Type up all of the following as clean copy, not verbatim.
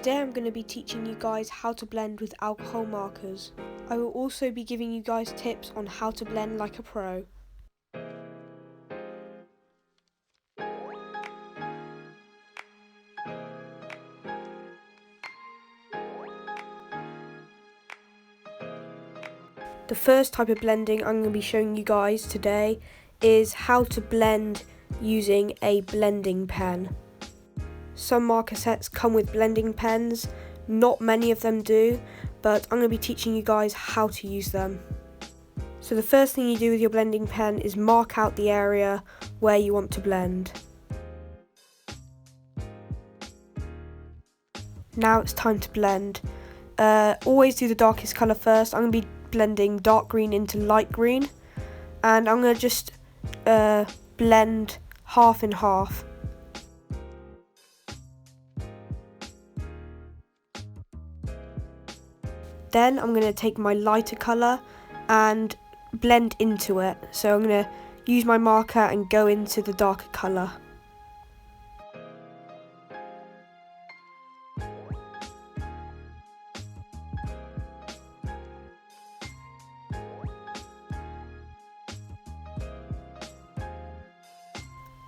Today I'm going to be teaching you guys how to blend with alcohol markers. I will also be giving you guys tips on how to blend like a pro. The first type of blending I'm going to be showing you guys today is how to blend using a blending pen. Some marker sets come with blending pens, not many of them do, but I'm going to be teaching you guys how to use them. So the first thing you do with your blending pen is mark out the area where you want to blend. Now it's time to blend. Always do the darkest colour first. I'm going to be blending dark green into light green, and I'm going to just blend half and half. Then I'm going to take my lighter colour and blend into it. So I'm going to use my marker and go into the darker colour.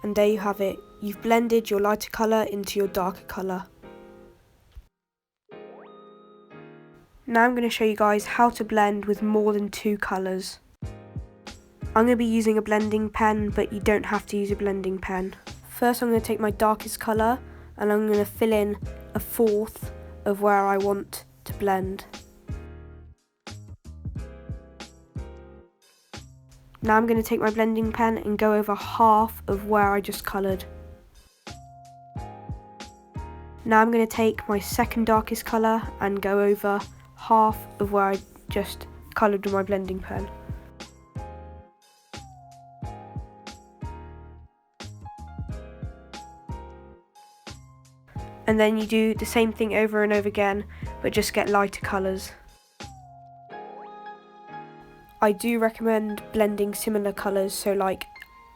And there you have it. You've blended your lighter colour into your darker colour. Now I'm going to show you guys how to blend with more than two colours. I'm going to be using a blending pen, but you don't have to use a blending pen. First I'm going to take my darkest colour and I'm going to fill in a fourth of where I want to blend. Now I'm going to take my blending pen and go over half of where I just coloured. Now I'm going to take my second darkest colour and go over half of where I just coloured with my blending pen. And then you do the same thing over and over again, but just get lighter colours. I do recommend blending similar colours, so like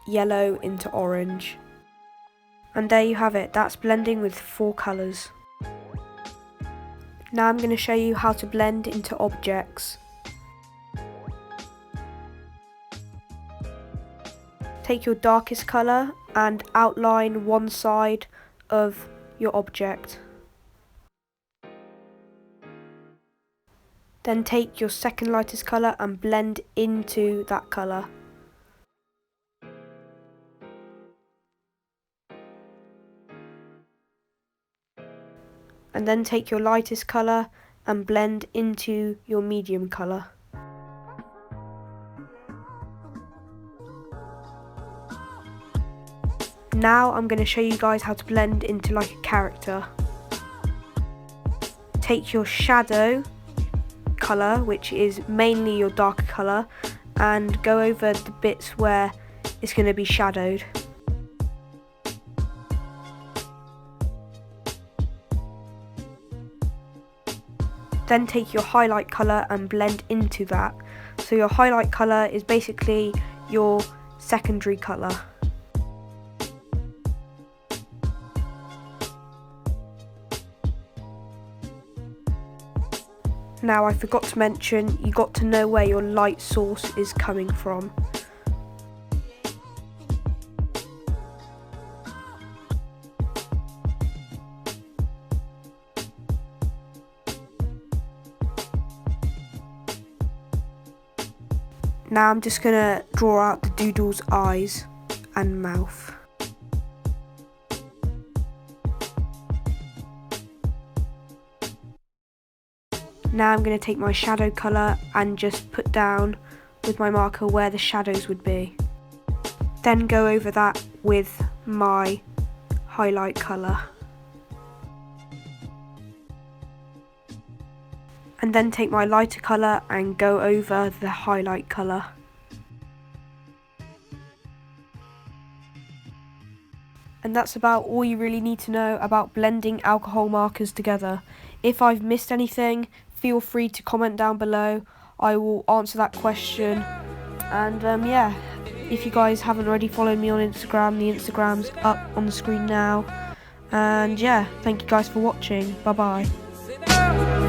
yellow into orange. And there you have it, that's blending with 4 colours. Now I'm going to show you how to blend into objects. Take your darkest colour and outline one side of your object. Then take your second lightest colour and blend into that colour. And then take your lightest colour and blend into your medium colour. Now I'm going to show you guys how to blend into like a character. Take your shadow colour, which is mainly your darker colour, and go over the bits where it's going to be shadowed. Then take your highlight colour and blend into that. So your highlight colour is basically your secondary colour. Now I forgot to mention, you got to know where your light source is coming from. Now I'm just going to draw out the doodle's eyes and mouth. Now I'm going to take my shadow colour and just put down with my marker where the shadows would be. Then go over that with my highlight colour. And then take my lighter colour and go over the highlight colour. And that's about all you really need to know about blending alcohol markers together. If I've missed anything, feel free to comment down below. I will answer that question. And yeah, if you guys haven't already followed me on Instagram, the Instagram's up on the screen now. And yeah, thank you guys for watching. Bye bye.